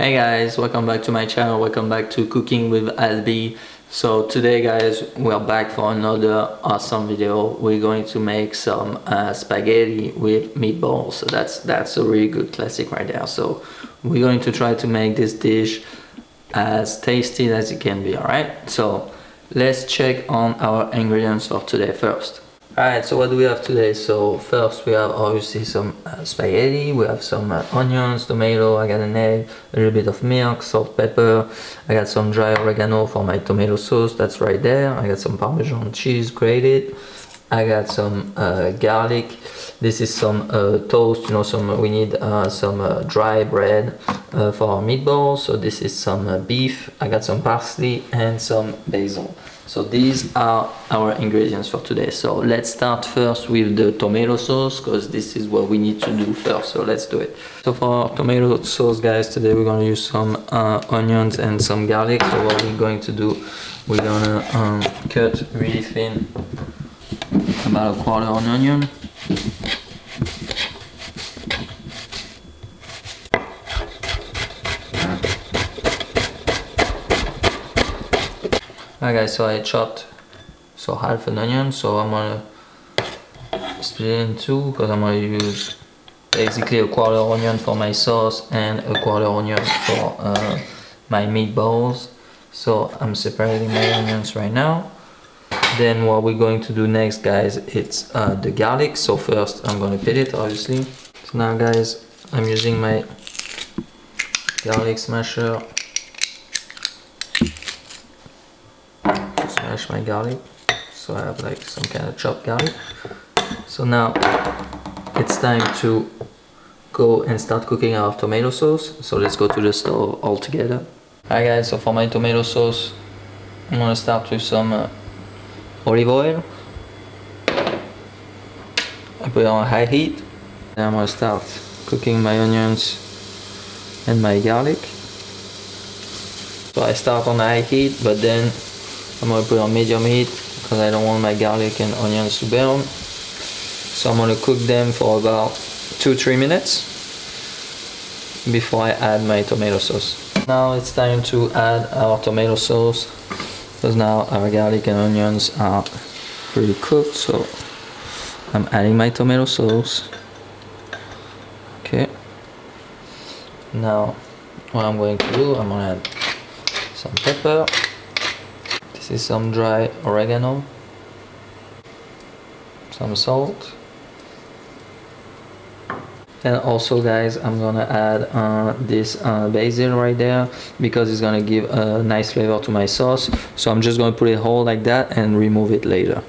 Hey guys, welcome back to my channel, welcome back to Cooking with Albi. So today guys, we're back for another awesome video. We're going to make some spaghetti with meatballs. So that's a really good classic right there. So we're going to try to make this dish as tasty as it can be, alright? So let's check on our ingredients for today first. Alright, so what do we have today? So first we have obviously some spaghetti, we have some onions, tomato, I got an egg, a little bit of milk, salt, pepper, I got some dry oregano for my tomato sauce, that's right there, I got some Parmesan cheese grated, I got some garlic, this is some toast, we need some dry bread for our meatballs, so this is some beef, I got some parsley and some basil. So these are our ingredients for today. So let's start first with the tomato sauce because this is what we need to do first. So let's do it. So for our tomato sauce guys, today we're going to use some onions and some garlic. So what we're going to do, we're going to cut really thin about a quarter of an onion. Alright guys, so I chopped half an onion, so I'm gonna split it in two because I'm gonna use basically a quarter onion for my sauce and a quarter onion for my meatballs. So I'm separating my onions right now. Then what we're going to do next guys, it's the garlic. So first I'm gonna peel it obviously. So now guys, I'm using my garlic smasher. Smash my garlic, so I have like some kind of chopped garlic. So now it's time to go and start cooking our tomato sauce. So let's go to the stove all together. Alright guys, so for my tomato sauce I'm gonna start with some olive oil. I put it on high heat. Then I'm gonna start cooking my onions and my garlic. So I start on high heat, but then I'm going to put on medium heat because I don't want my garlic and onions to burn. So I'm going to cook them for about 2-3 minutes before I add my tomato sauce. Now it's time to add our tomato sauce because now our garlic and onions are pretty cooked. So I'm adding my tomato sauce. Okay. Now what I'm going to do, I'm going to add some pepper. This is some dry oregano, some salt, and also guys I'm gonna add this basil right there because it's gonna give a nice flavor to my sauce. So I'm just gonna put it whole like that and remove it later.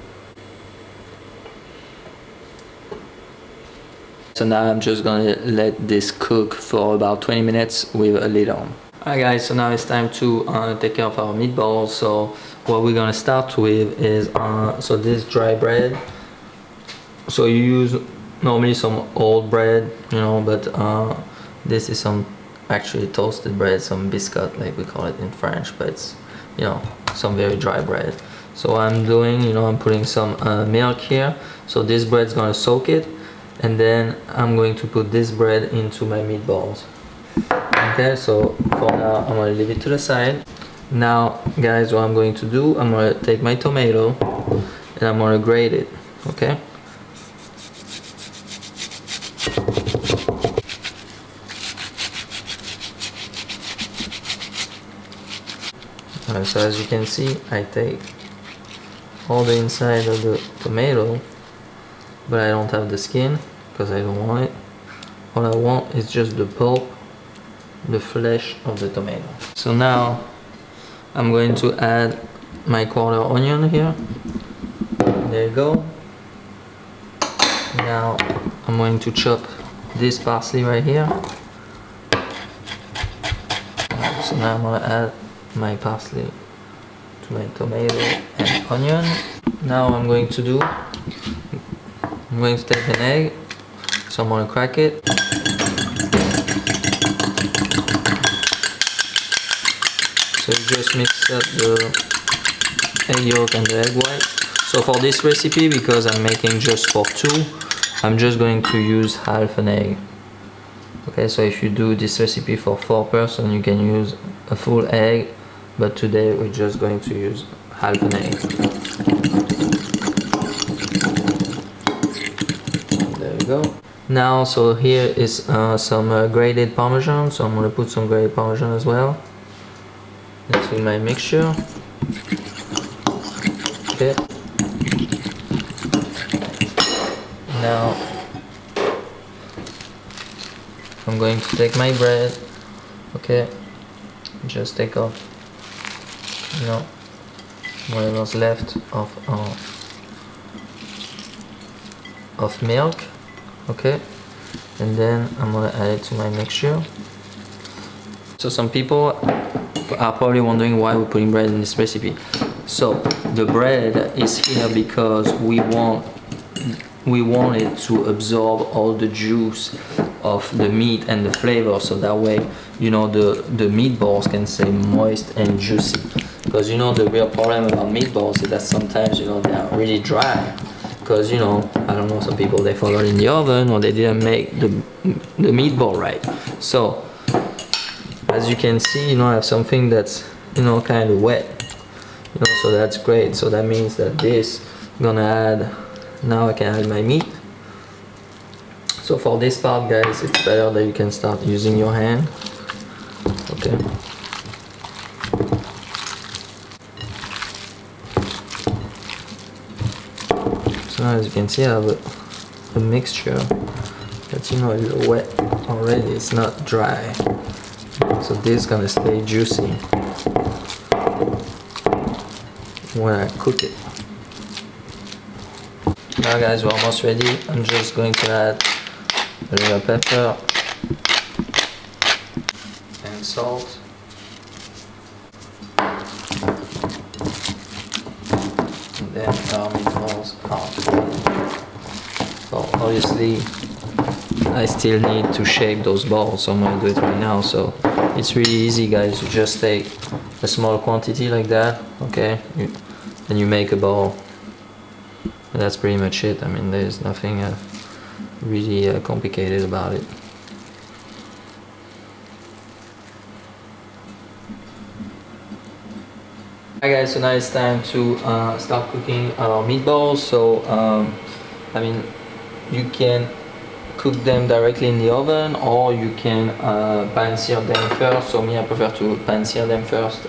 So now I'm just gonna let this cook for about 20 minutes with a lid on. Alright guys, so now it's time to take care of our meatballs. So what we're gonna start with is so this dry bread. So you use normally some old bread, but this is some actually toasted bread, some biscotte like we call it in French, but it's some very dry bread. So what I'm doing, I'm putting some milk here. So this bread's gonna soak it, and then I'm going to put this bread into my meatballs. Okay, so for now I'm going to leave it to the side. Now guys, what I'm going to do, I'm going to take my tomato and I'm going to grate it. Okay, so as you can see, I take all the inside of the tomato, but I don't have the skin because I don't want it. All I want is just the pulp, the flesh of the tomato. So now I'm going to add my quarter onion here. There you go. Now I'm going to chop this parsley right here. So now I'm going to add my parsley to my tomato and onion. Now I'm going to take an egg. So I'm going to crack it. So you just mix up the egg yolk and the egg white. So for this recipe, because I'm making just for two, I'm just going to use half an egg. Okay, so if you do this recipe for 4 persons, you can use a full egg, but today we're just going to use half an egg. There you go. Now, so here is some grated Parmesan, so I'm going to put some grated Parmesan as well into my mixture. Okay. Now I'm going to take my bread, okay, just take off, you know, whatever's left of milk, okay, and then I'm gonna add it to my mixture. So some people are probably wondering why we're putting bread in this recipe. So the bread is here because we want it to absorb all the juice of the meat and the flavor, so that way, you know, the meatballs can stay moist and juicy. Because, you know, the real problem about meatballs is that sometimes, you know, they are really dry. Because, you know, I don't know, some people, they forgot in the oven or they didn't make the meatball right. So as you can see, you know, I have something that's, you know, kind of wet, you know, so that's great. So that means that this I'm gonna add, now I can add my meat. So for this part, guys, it's better that you can start using your hand. Okay. So now, as you can see, I have a mixture that's, you know, a little wet already. It's not dry. So this is gonna stay juicy when I cook it. Now, guys, we're almost ready. I'm just going to add a little pepper and salt. And then our meatballs are. So obviously I still need to shape those balls, so I'm going to do it right now. So it's really easy, guys. You just take a small quantity like that, okay, and you make a ball. And that's pretty much it. I mean, there's nothing really complicated about it. Hi guys, so now it's time to start cooking our meatballs. So I mean, you can cook them directly in the oven, or you can pan-sear them first. So me, I prefer to pan-sear them first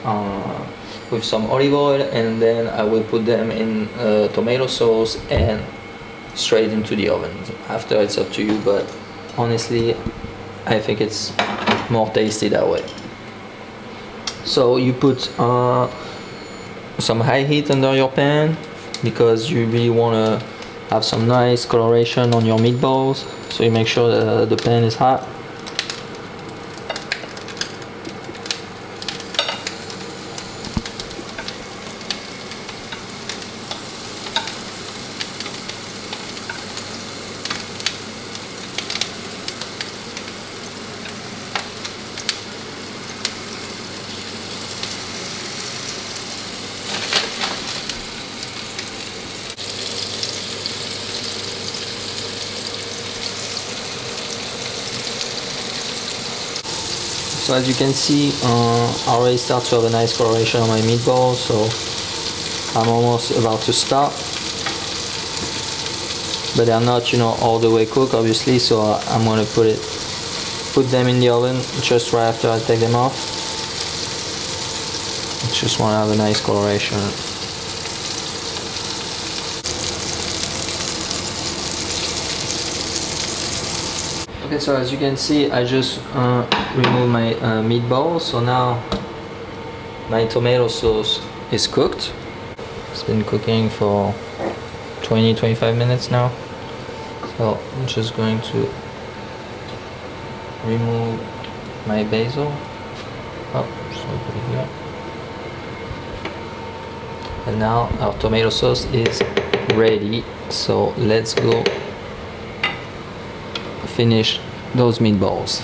with some olive oil, and then I will put them in tomato sauce and straight into the oven. After, it's up to you, but honestly I think it's more tasty that way. So you put some high heat under your pan because you really want to have some nice coloration on your meatballs, so you make sure that the pan is hot. So as you can see, I already start to have a nice coloration on my meatballs, so I'm almost about to stop. But they're not, you know, all the way cooked, obviously, so I'm going to put them in the oven just right after I take them off. I just want to have a nice coloration. Okay, so as you can see, I just removed my meatballs. So now my tomato sauce is cooked. It's been cooking for 20-25 minutes now. So I'm just going to remove my basil. Oh, just gonna put it here. And now our tomato sauce is ready. So let's go finish those meatballs.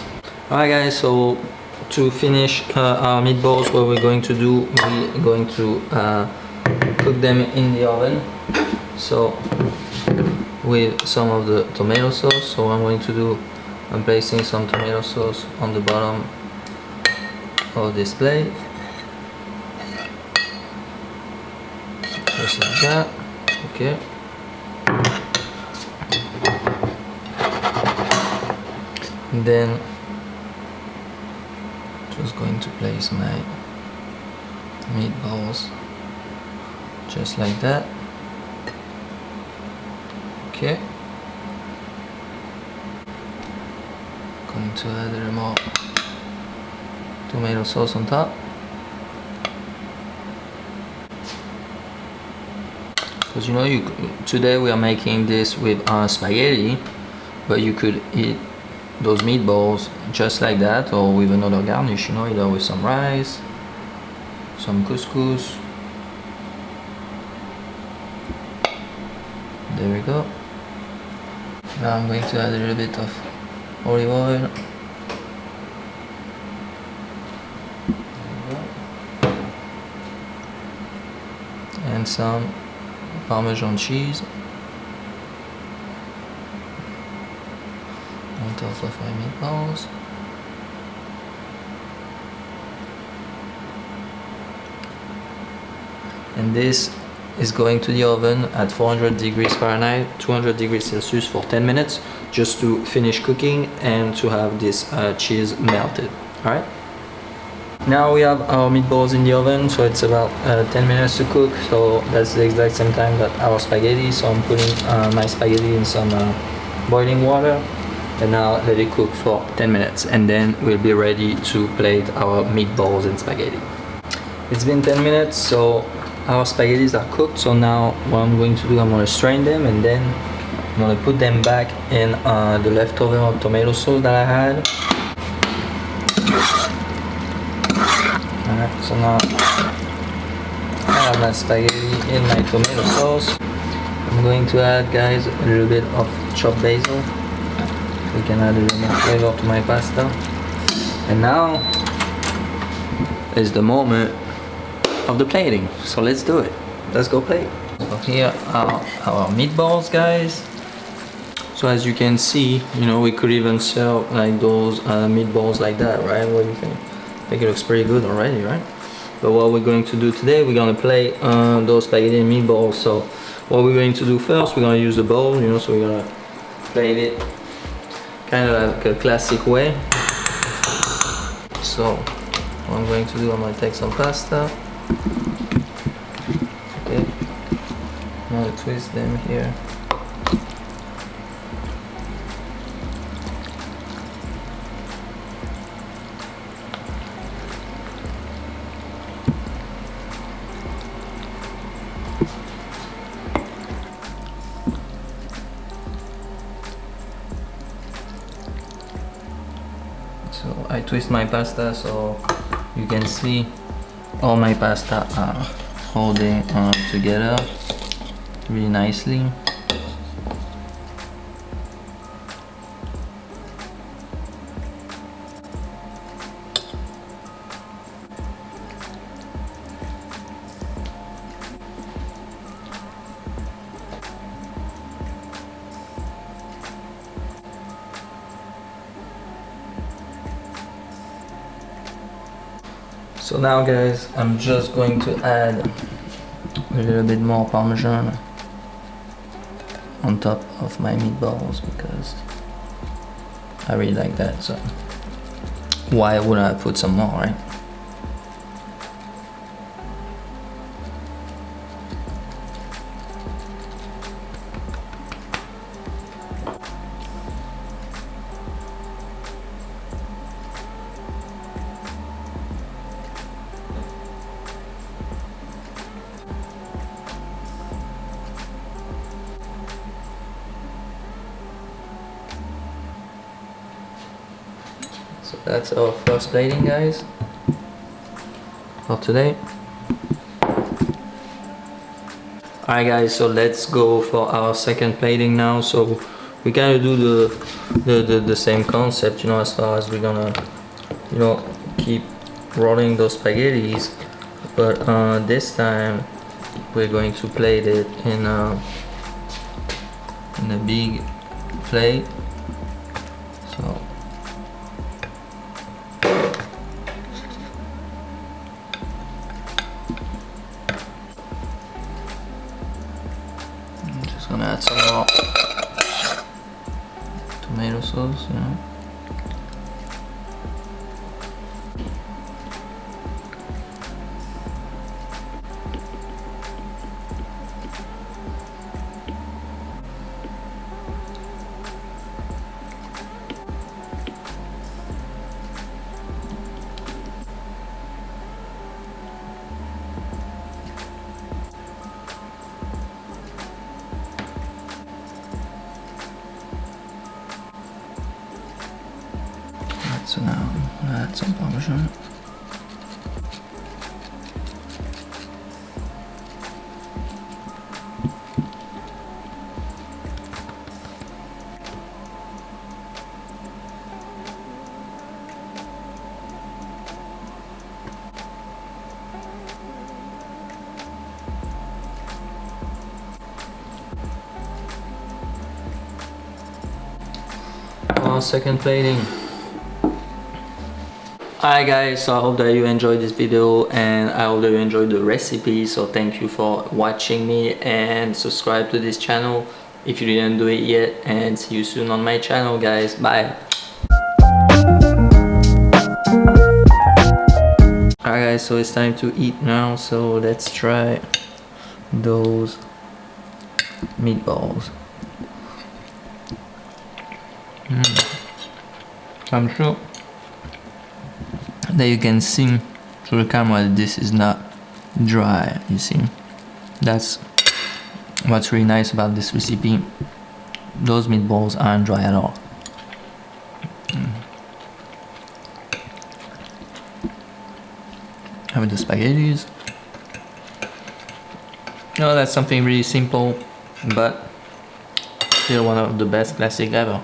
Alright guys, so to finish our meatballs, what we're going to do, we're going to cook them in the oven. So with some of the tomato sauce, so I'm going to do I'm placing some tomato sauce on the bottom of this plate. Just like that. Okay. And then just going to place my meatballs just like that. Okay. Going to add a little more tomato sauce on top. Because you know, today we are making this with spaghetti, but you could eat those meatballs just like that, or with another garnish, you know, either with some rice, some couscous. There we go. Now I'm going to add a little bit of olive oil. And some Parmesan cheese on top of my meatballs. And this is going to the oven at 400 degrees Fahrenheit, 200 degrees Celsius for 10 minutes, just to finish cooking and to have this cheese melted. Alright? Now we have our meatballs in the oven, so it's about 10 minutes to cook, so that's the exact same time that our spaghetti. So I'm putting my spaghetti in some boiling water, and now let it cook for 10 minutes, and then we'll be ready to plate our meatballs and spaghetti. It's been 10 minutes, so our spaghettis are cooked. So now what I'm going to do, I'm going to strain them, and then I'm going to put them back in the leftover tomato sauce that I had. Alright, so now I have my spaghetti in my tomato sauce. I'm going to add, guys, a little bit of chopped basil. We can add a little more flavor to my pasta. And now is the moment of the plating. So let's do it. Let's go plate. So here are our meatballs, guys. So as you can see, you know, we could even sell like those meatballs like that, right? What do you think? I think it looks pretty good already, right? But what we're going to do today, we're going to plate those spaghetti and meatballs. So what we're going to do first, we're going to use the bowl, you know, so we're going to plate it kind of like a classic way. So what I'm going to do, I'm going to take some pasta. Okay, I'm going to twist them here. So I twist my pasta so you can see all my pasta are holding together really nicely. So now, guys, I'm just going to add a little bit more Parmesan on top of my meatballs because I really like that, so why wouldn't I put some more, right? So that's our first plating, guys, for today. Alright, guys, so let's go for our second plating now. So we kind of do the same concept, you know, as far as we're gonna, you know, keep rolling those spaghettis, but this time we're going to plate it in a big plate. So add some more tomato sauce, you know. So now add some Parmesan. Second plating. Alright guys, so I hope that you enjoyed this video and I hope that you enjoyed the recipe. So thank you for watching me and subscribe to this channel if you didn't do it yet, and see you soon on my channel guys. Bye. Alright guys, so it's time to eat now, so let's try those meatballs. I'm sure that you can see through the camera that this is not dry, you see. That's what's really nice about this recipe. Those meatballs aren't dry at all. Have the spaghettis. No, that's something really simple, but still one of the best classic ever.